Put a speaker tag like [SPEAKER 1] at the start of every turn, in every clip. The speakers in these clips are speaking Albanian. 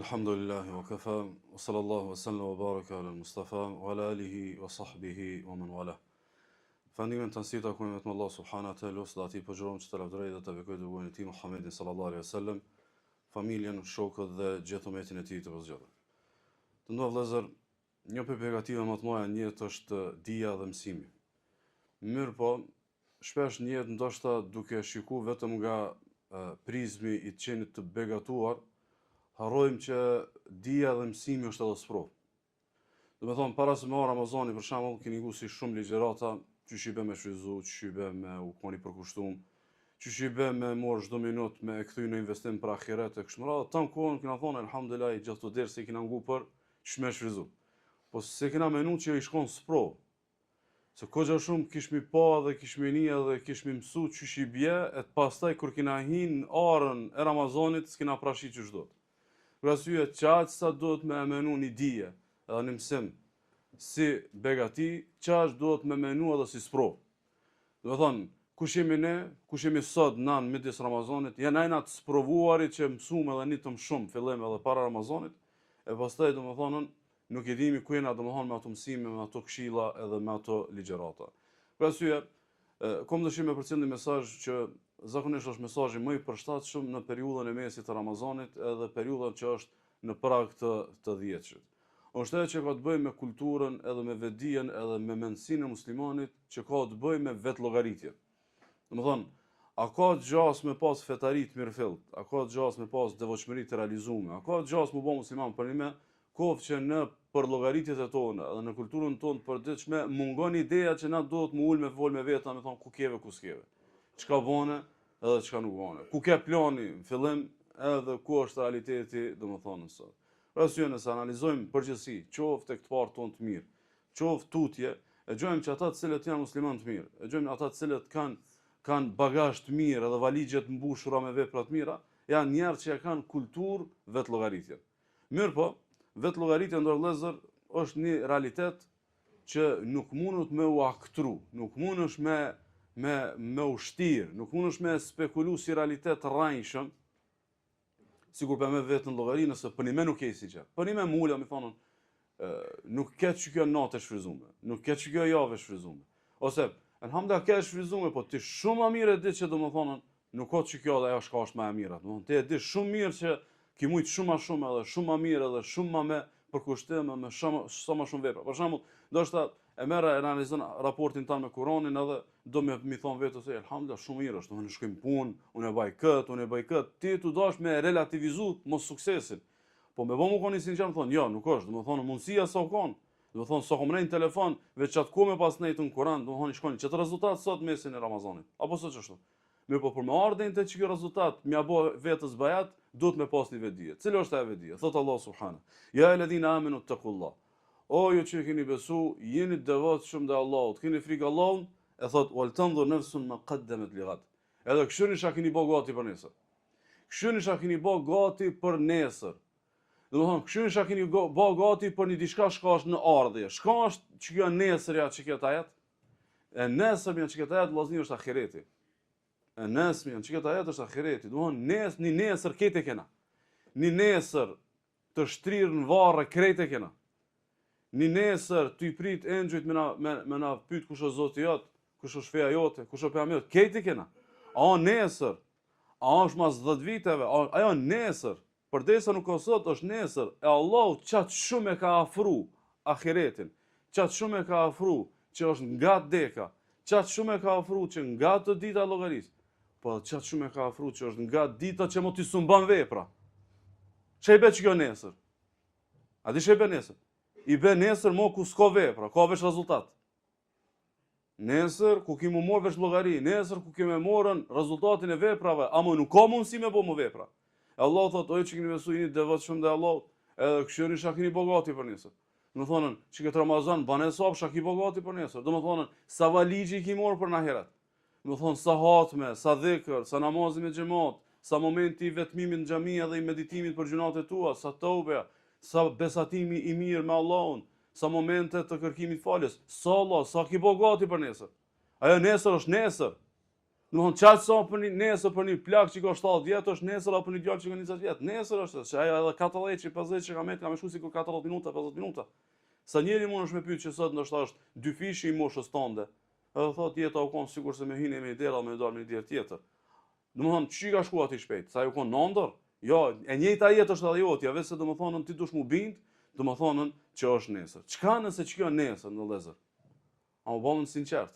[SPEAKER 1] Alhamdulillahi wa kafa, wa sallallahu wa sallam wa baraka ala al-Mustafa, wa ala alihi wa sahbihi wa man wala. Fandimin të nësita kujme vetëm Allah subhanahu wa ta'ala, së da ati përgjërom që të lavdërej dhe të bekoj të gojnë ti Muhammedin sallallahu alaihi wa sallam, familjen, shokët dhe gjithë umetin e ti të pëzgjallë. Të ndohë vëllezër, një për pregative më të moja njët është dija dhe mësimi. Mirë po, shpesh njët ndoshta duke shiku vetëm nga prizmi i të qenit të begatuar, harrojmë që dija dhe mësimi është edhe sprov. Do me thonë, para se me Ramazani, për shembull, keni gusi shumë ligjërata, që shibe me shfryzu, që shibe me u koni përkushtum, që shibe me morë çdo minutë me kthy në investim për ahiret e kështu me radhë. Tan kohën kena thonë elhamdulillah gjithë të dersi kena ngu për që me shfryzu. Po se kena menu që i shkon sprov. Se koxha shumë kishmi pa dhe kishmi nia dhe kishmi mësu që shi bje, e pastaj kur kena hin arën e Ramazanit, s'kena prashi që çdo. Për arsye çaq sa duhet me menu një dije, edhe një mësim si begati, çaq duhet me menu edhe si sprov. Do të thonë, kush jemi ne, kush jemi sot nan midis Ramazanit, janë ajna të sprovuarit që mësuam edhe një të më shumë fillim edhe para Ramazanit, e pastaj do të thonë nuk e dimi ku jena do të thonë me ato mësime, me ato këshilla edhe me ato ligjërata. Për arsye, kom dëshirë me përcjell një mesazh që zakonisht është mesazhi më i përshtatshëm në periudhën e mesit të Ramazanit edhe periudhën që është në prag të dhjetëshit. Është ajo që ka të bëjë me kulturën edhe me vetdijen edhe me mendsinë e muslimanit që ka të bëjë me vetllogaritjen. Domethënë, a ka gjas me pas fetari të mirëfillt, a ka gjas me pas devotshmëri të realizuar, a ka gjas me bë musliman për një kohë që në për llogaritjet e tona edhe në kulturën tonë përditshme mungon ideja që na duhet më ul me vol me veta, me thon ku keve ku s'keve. Çka bone edhe çka nuk bone. Ku ke plani në fillim edhe ku është realiteti, domethënë sot. Për arsye nëse analizojmë përgjithësi, qoftë tek të parë tonë të mirë, qoftë tutje, e gjojmë që ata të cilët janë muslimanë të mirë, e gjojmë ata të cilët kanë bagazh të mirë edhe valigje të mbushura me vepra të mira, janë njerëz që kanë kulturë vetllogaritje. Mirë po, vetllogaritja ndër vëllezër është një realitet që nuk mundet me u aktru, nuk mundesh me ushtir, nuk mundesh me spekulu si realitet rrajshëm, sikur për me vetën llogari nëse për një nuk e si gjë. Për një mula, mi thonën, nuk ketë që kjo natë e shfryzume, nuk ketë që kjo javë e shfryzume. Ose, elhamdulillah ke e shfryzume, po ti shumë më mirë e di që do më thonën, nuk ka që kjo dhe ajo shka është më e mira. Ti e di shumë mirë që ki mujtë shumë më shumë edhe shumë më mirë edhe shumë më me përkushtim me sa më shumë vepra. Për shembull, ndoshta e merr e analizon raportin tan me Kur'anin edhe do mi thon vetë se elhamdulillah shumë mirë është, unë shkojm punë, unë e baj kët, ti tu dosh me relativizu mos suksesin. Po me vëmë koni sinqer thon, jo, nuk është, domethënë mundësia sa kon. Domethënë sa komrej në telefon, veç çat ku me pas nejtun Kur'an, domethënë shkoni çet rezultat sot mesin e Ramazanit. Apo sot çështu. Mirë po për me ardhin të që kjo rezultat mja bo vetës bajat, duhet me pas një vetdije. Cilo është e vetdije? Thotë Allah subhanahu. Ja alladhina amanu taqullah. O ju që keni besu, jeni devotshëm ndaj Allahut, keni frikë Allahun, e thotë wal tanzur nafsun ma qaddamat li ghad. Edhe këshirin çka keni bë gati për nesër. Këshirin çka keni bë gati për nesër. Domethënë, këshirin çka keni bë gati për një diçka shka është në ardhje. Shka është që kjo nesërja që këtë ajet? E nesërmja që këtë ajet vllazni është ahireti. E nesërmja që këtë ajet është ahireti. Domethënë, një nesër kete kena. Një nesër të shtrirë në varre krejt e kena. Një nesër të i prit engjujt me na pyet kush është Zoti jot, kush është feja jote, kush është pejgamberi jot, keti kena. A nesër, a është mas 10 viteve, ajo nesër, përdesa nuk ka sot, është nesër, e Allahu qatë shumë e ka afru ahiretin, qatë shumë e ka afru që është nga deka, qatë shumë e ka afru që nga të dita llogaris, po qatë shumë e ka afru që është nga dita që mo t'i sumban vepra. Çe i be që kjo nesër? A di çe i be nesër? I be nesër mo ku s'ka vepra, ka veç rezultat. Nesër ku kimu morë veç llogari, nesër ku kime morën rezultatin e veprave, ama nuk ka mundësi me bo më vepra. E Allah thot, oj që keni besu jeni devotshëm ndaj Allahut, edhe këshirin çka keni bogati për nesër. Do të thonë, që këtë Ramazan bane sop çka ki bogati për nesër. Do të thonë, sa valigji ki morë për në ahiret. Do të thonë, sa hatme, sa dhikr, sa namazi me xhamat, sa momenti i vetmimit në xhami dhe i meditimit për gjunat e tua, sa taubeja, sa besatimi i mirë me Allahun, sa momente të kërkimit faljes, sa Allah, sa ki bogati për nesër. Ajo nesër është nesër. Domthon çfarë sa për një nesër për një plak që ka 70 vjet, është nesër apo një djalë që ka 20 vjet. Nesër është se ajo edhe 40 që 50 që ka me shku sikur 40 minuta, 50 minuta. Sa njëri mundesh me pyet që sot ndoshta është dy fishi i moshës tënde. Edhe thotë jeta u kon sikur se me hynë me dera me dal me një derë tjetër. Domthon çi ka shkuar aty shpejt? Sa ju kon nëndër? Jo, e njëjta jetë është edhe jotja, vetë se domethënë ti dush mu bind, domethënë që është nesër. Çka nëse ç'kjo nesër në vëllezër? A u bëllën sinqert.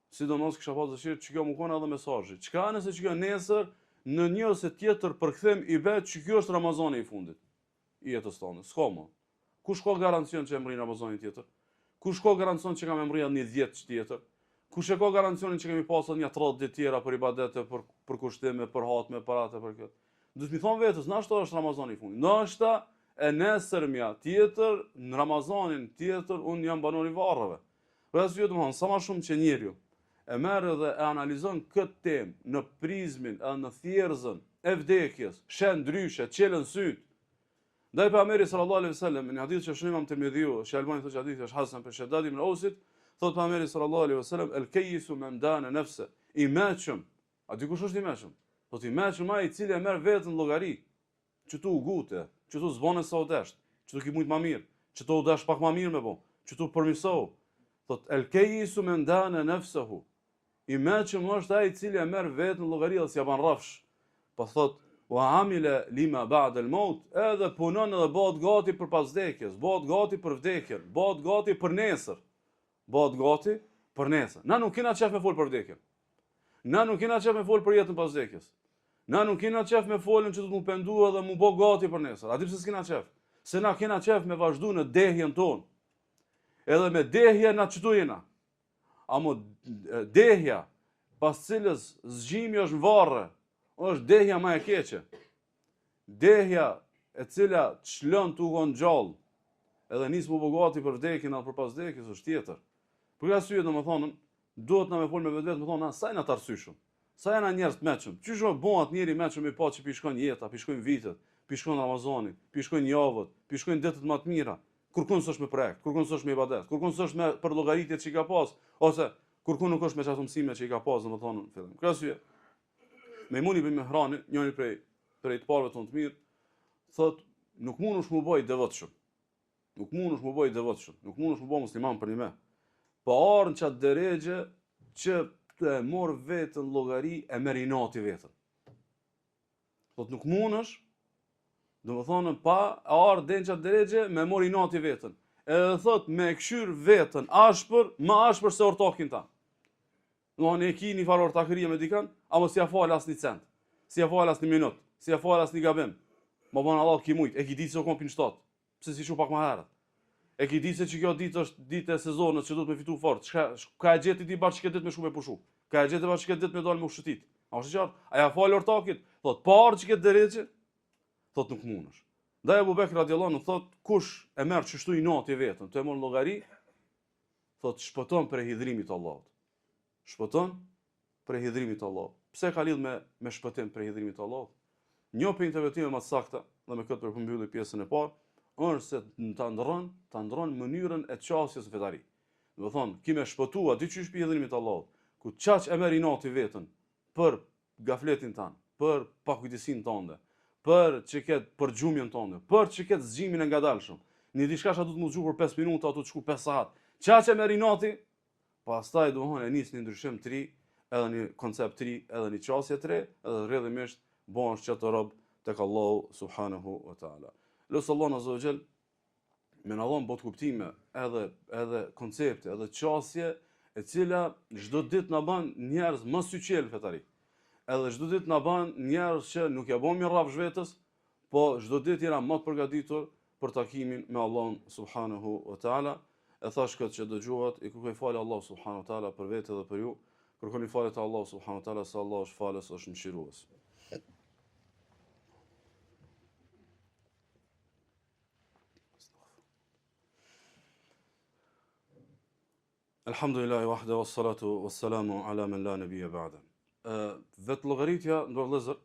[SPEAKER 1] Sidomos kisha pas dëshirë që kjo më kon edhe mesazhi. Çka nëse ç'kjo nesër në një ose tjetër përkthem i bet që kjo është Ramazani i fundit i jetës tonë. S'ka më. Kush ka garancion që e mrin Ramazanin tjetër? Kush ka garancion që kam mrija një 10 tjetër? Kush e ka garancionin që kemi pasur një 30 ditë tjera për ibadete, për kushtime, për hatme, për atë për këtë? Duhet mi thon vetës, na është Ramazani i fundit. Ndoshta e nesërmja tjetër, në Ramazanin tjetër unë jam banor i varreve. Për arsye domthon, sa më shumë që njeriu e merr dhe e analizon këtë temë në prizmin edhe në thjerrëzën e vdekjes, shen ndryshe, çelën syt. Ndaj pejgamberi sallallahu alaihi wasallam në hadith që shënim Tirmidhiu, Albani thotë hadithi është hasan për Shaddad ibn Ausit, thotë pejgamberi sallallahu alaihi wasallam el-kayyisu man dana nafsa. I mëshëm, a di kush është i mëshëm? Thotë i mëshëm ai i cili e merr vetën llogari, që tu u gute, që tu zbone sa u desh, që tu ki mujt më mirë, që tu u dash pak më mirë me bo, që tu përmirësohu. Thotë el-kayyisu man dana nafsahu. I mëshëm është ai i cili e merr vetën llogari dhe s'ja ban rrafsh. Po thotë wa amila lima ba'da al-maut, edhe punon edhe bëhet gati për pas vdekjes, bëhet gati për vdekjen, bëhet gati për nesër. Bëhet gati për nesër. Na nuk kena çaf me fol për vdekjen. Na nuk kena çaf me fol për jetën pas vdekjes. Na nuk kena çaf me folën që do të mu pendu edhe mu bë gati për nesër. A di pse s'kena çaf? Se na kena çaf me vazhdu në dehjen tonë. Edhe me dehje na çtu jena. Amo dehja pas cilës zgjimi është në varre, është dehja më e keqe. Dehja e cila çlon tu kon gjallë, edhe nis mu bogati për vdekjen apo për pas vdekjes është tjetër. Për arsye domethënë, duhet na me fol me vetë, më thonë, sa janë ata arsyeshëm. Sa janë njerëz të mëshëm. Çish u bëhat njëri mëshëm i pa që pi shkon jeta, pi shkojnë vitet, pi shkon Ramazani, pi shkojnë javët, pi shkojnë ditët më të mira. Kurkun s'është me projekt, kurkun s'është me ibadet, kurkun s'është me për llogaritjet që i ka pas, ose kurkun nuk është me çato mësime që i ka pas, domethënë në fillim. Për arsye, Mejmuni ibn Mihrani, njëri prej të parëve tonë të mirë, thotë, nuk mundesh mu bëj devotshëm. Nuk mundesh mu bëj devotshëm, nuk mundesh mu bëj musliman për një me. Po arën çat derexhe që të e morë vetën llogari e merinati vetën. Thotë nuk mundesh, domethënë pa arë den çat derexhe me mori nati vetën. Edhe thotë me këshyr vetën ashpër, më ashpër se ortakin ta. Domethënë e ki një farë ortakërie me dikan, apo si ja fal as një cent, si ja fal as një minut, si ja fal as një gabim. Më bën Allah ki mujt, e ki ditë se u kon pin 7. Pse si shu pak më herët. E ki ditë se që kjo ditë është ditë e sezonit që duhet me fitu fort. Ka e gjeti ti bashkë këtë ditë me shku me pushu. Ka e gjeti bashkë këtë ditë me dalë me ushqetit. A është qartë? A ja fal ortakit? Thot parë që këtë drejtë, thot nuk mundesh. Ndaj Abu Bekr radhiyallahu anhu thot kush e merr çështu i nati vetën, të e mor llogari, thot shpëton për hidhrimit të Allahut. Shpëton për hidhrimit të Allahut. Pse ka lidh me shpëtim për hidhrimit të Allahut? Një për interpretime më të sakta, dhe me këtë përmbylli pjesën e parë, është se ta ndron mënyrën e çasjes së fetari. Do të thonë, kimë shpëtua diçysh për hidhrimin e Allahut, ku çaq e merr inati vetën për gafletin tan, për pakujdesin tënde, për çiket për xhumjen tënde, për çiket zgjimin e ngadalshëm. Në diçka sa do të mos zgju për 5 minuta, ato të shku 5 saat. Çaq e merr inati, pastaj domthonë e nis një ndryshim të ri, edhe një koncept të ri, edhe një çasje të re, edhe rrjedhimisht bëhesh çato rob tek Allahu subhanahu wa taala. Lutë Allahu azza wa jall me na dhon bot kuptime, edhe koncepte, edhe çasje e cila çdo ditë na bën njerëz më syqel fetari. Edhe çdo ditë na bën njerëz që nuk ja bën mirë rrafsh vetes, po çdo ditë jena më të përgatitur për takimin me Allahun subhanahu wa taala. E thash këtë që dëgjuat, i kërkoj falë Allahu subhanahu wa taala për vete dhe për ju. Kërkoni falë te Allahu subhanahu wa taala, se Allah është falës, është mëshirues. Alhamdulillahi wahda wassalatu wassalamu ala man la nabiyya ba'da. Vetë llogaritja ndër vëllezër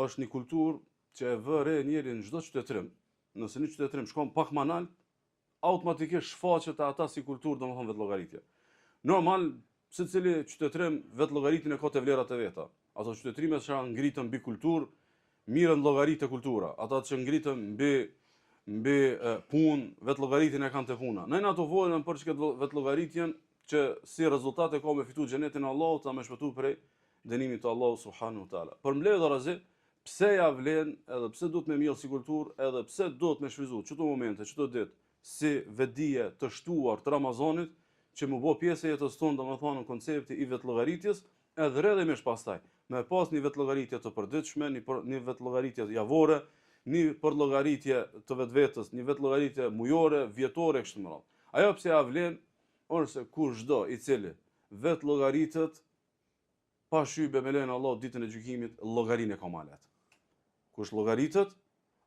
[SPEAKER 1] është një kulturë që e vë re njëri në çdo qytetërim. Nëse një qytetërim shkon pak më lart, automatikisht shfaqet ata si kulturë, domethënë vetë llogaritja. Normal secili qytetërim vetë llogaritin e ka të vlerat e veta. Ato qytetrimet që ngritën mbi kulturë, mirën llogaritë e kultura. Ata që ngritën mbi punë, vetë llogaritin e kanë të puna. Ne ato volën për çka vetë llogaritjen që si rezultat e ka me fitu xhenetin e Allahut, ta me shpëtu prej dënimit të Allahut subhanahu wa taala. Për mbledh razi, pse ja vlen, edhe pse duhet me mjell si kulturë, edhe pse duhet me shfryzu çdo momente, çdo ditë si vetdije të shtuar të Ramazanit, që më bë pjesë e jetës tonë, domethënë në koncepti i vetlllogaritjes, edhe rrjedhimisht pastaj, me pas një vetlllogaritje të përditshme, një vetlllogaritje javore, një përllogaritje të vetvetes, një vetlllogaritje mujore, vjetore kështu më radh. Ajo pse ja vlen, ose kushdo i cili vetllogaritet pa shybe me lejen e Allahut ditën e gjykimit, llogarinë e ka malet. Kush llogaritet,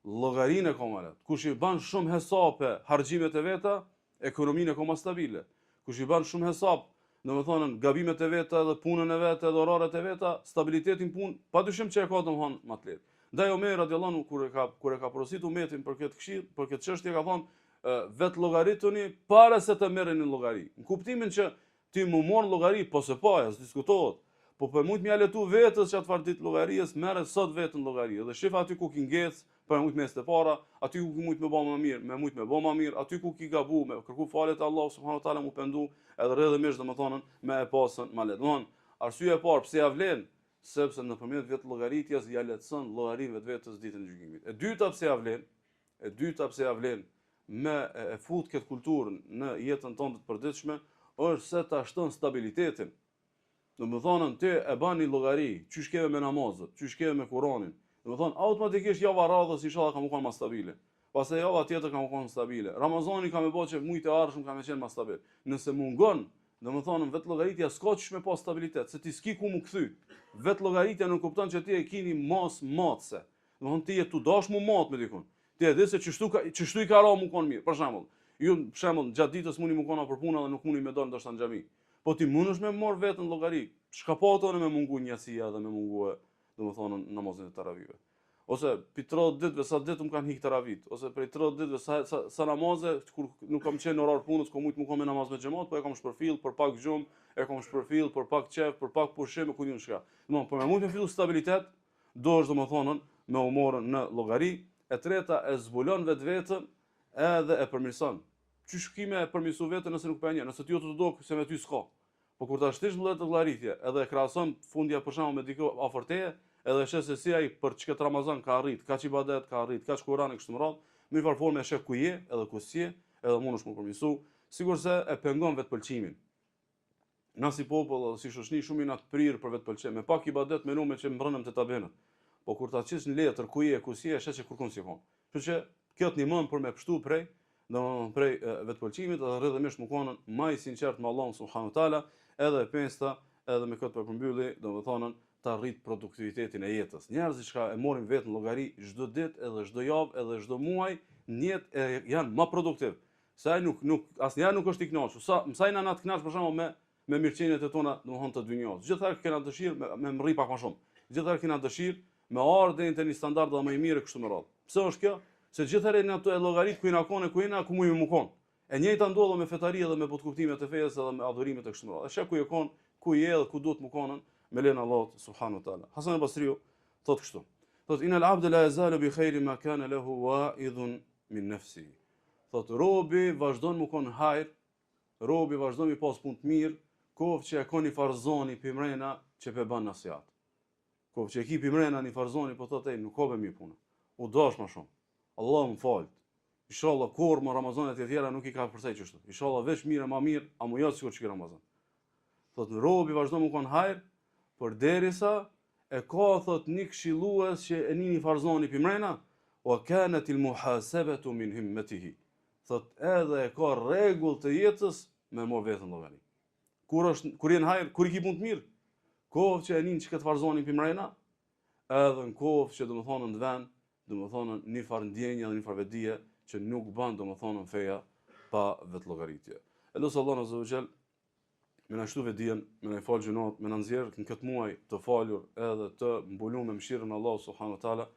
[SPEAKER 1] llogarinë e ka malet. Kush i bën shumë hesape harxhimet e veta, ekonominë e ka më stabile. Kush i bën shumë hesap, domethënë gabimet e veta dhe punën e vetë dhe oraret e veta, stabilitetin punë, padyshim që e ka domethënë më të lehtë. Ndaj Omer radhiyallahu anhu kur e ka porositur umetin për këtë këshill, për këtë çështje ka thonë vetë llogarituni para se të merreni llogari. Në kuptimin që ti më morën llogari, po se pa, as diskutohet. Po për mund m'ja letu vetës që çfarë ditë llogarisë, merret sot vetën llogari. Dhe shef aty ku ki ngec, për mund mes të para, aty ku mund më bë më mirë, me mund më bë më mirë, aty ku ki gabu, me kërku falë te Allahu subhanahu wa taala mu pendu, edhe rrjedhimisht domethënë me e pasën ma let. Domthon, arsyeja e parë pse ja vlen, sepse nëpërmjet vetë llogaritjes ja lehtëson llogarinë vetvetes ditën e gjykimit. E dyta pse ja vlen, me e fut këtë kulturën në jetën tonë të përditshme, është se ta shton stabilitetin. Domethënë ti e bani llogari, çysh keve me namazet, çysh keve me Kur'anin. Domethënë automatikisht java radhës inshallah ka më qenë më stabile. Pastaj java tjetër ka më qenë stabile. Ramazani ka më bëu që mujt e ardhshëm ka më qenë më stabil. Nëse mungon, domethënë vetë llogaritja s'ka çysh me pas stabilitet, se ti s'ki ku mu kthy. Vetë llogaritja nuk kupton që ti e keni mos matse. Domethënë ti je tu dash mu mat me dikun. Ti e di se çështu i ka ra mu kon mirë. Për shembull, gjatë ditës mundi mu kona për punë dhe nuk mundi me dal ndoshta në xhami. Po ti mundesh me marr vetën llogari. Çka po tonë me mungu njësia dhe me mungu domethënë namazin e taravive. Ose pi 30 ditëve sa ditë më kanë hik taravit, ose prej 30 ditëve sa namaze kur nuk kam qenë në orar punës, ko mujt më kam me namaz me xhamat, po e kam shpërfill për pak gjumë, e kam shpërfill për pak qef, për pak pushim, ku diun çka. Domthon, po me mund të fillu stabilitet, do është domethënë me umorën në llogari. E treta e zbulon vetveten edhe e përmirëson. Çysh kime e përmirësu vetën nëse nuk penje, nëse ti jo të do se me ty s'ka. Po kur ta shtish vëllai të llogaritje, edhe e krahason fundja për shembull me dikë afër teje, edhe shes se si ai për çka Ramazan ka arrit, kaç ibadet ka arrit, kaç Kur'an kështu më radh, në një formë e shef ku je, edhe ku s'je, edhe mundesh më përmirësu, sigurisht se e pengon vetpëlqimin. Na si popull ose si shoqni shumë na të prirë për vetpëlqim, me pak ibadet me nume që mbrënëm te tabenët. Po kur ta qish në letër ku je, ku s'je, shes se kurkun si kon. Kështu që kjo të ndihmon për me pështu prej vetpëlqimit dhe rrjedhimisht më konën më i sinqert me Allahun subhanahu wa taala, edhe e pesta, edhe me këtë përmbylli, domethënë ta rrit produktivitetin e jetës. Njerëzit që e morin vetën llogari çdo ditë, edhe çdo javë, edhe çdo muaj, në jetë janë më produktiv. Sa ai nuk asnjëherë nuk është i kënaqur. Sa na të kënaq për shembull me mirëqenjet e tona, domethënë të dynjos. Gjithëherë kena dëshirë me mrri pak më shumë. Gjithëherë kena dëshirë me ardhë deri te një standard më i mirë kështu më radh. Pse është kjo? Se gjithëherë në ato llogarit ku na kanë ku mujë më kon. E njëjta ndodh me fetari dhe me botkuptimet e fesë dhe me adhurimet e kështu me radh. Është ku je kon, ku je dhe ku duhet më konën me len Allahut subhanahu wa taala. Hasan al-Basriu thotë kështu. Thotë inal abd la yazalu bi khairin ma kana lahu wa'idun min nafsihi. Thotë robi vazhdon më kon hajër, robi vazhdon mi pas punë të mirë, kohë që e ka një farzoni pimrena që pe ban nasihat. Kohë që e ki pimrena një farzoni po thotë nuk ka më punë. U dash më shumë. Allah më fal. Inshallah kur më Ramazanet e tjera nuk i ka përsej kështu. Inshallah veç mirë më mirë, a më jo sikur që Ramazan. Thotë robi vazhdon më kon hajër, por derisa e ka thotë një këshillues që e nini farzoni pimrena, wa kanat al muhasabatu min himmatihi. Thotë edhe e ka rregull të jetës me mor vetën llogari. Kur janë hajër, kur i ki punë të mirë, kohë që e nin çka të farzoni pimrena, edhe në kohë që domethënë në vend, domethënë një farë ndjenje dhe një farë vetdije që nuk bën domethënë feja pa vetlllogaritje. Elos Allahu azza wa jall me na shtu vetdijen, me na fal gjunat, me na nxjerr në këtë muaj të falur edhe të mbuluar me mëshirën e Allahut subhanahu wa taala.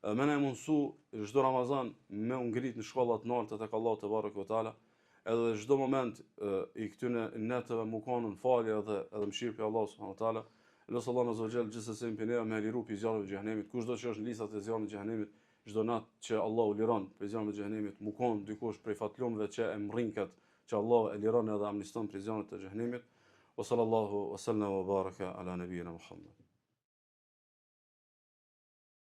[SPEAKER 1] Me na mundsu çdo Ramazan me u ngrit në shkolla të larta tek Allahu te barekuhu taala, edhe çdo moment i këtyne netëve mu kanë në falje edhe mëshirë për Allah subhanahu wa taala. Lutë Allahun azza wa jall gjithsesi më pene me liru pi zjarrit të xhenemit. Kushdo që është në listat e zjarrit të xhenemit, çdo natë që Allahu liron për zjarrin e xhenemit, mu kanë dikush prej fatlumëve që e mrrinkat që Allah e liron edhe amniston për zjarrin e xhenemit. Wa sallallahu wa sallam wa baraka ala nabiyyina Muhammad.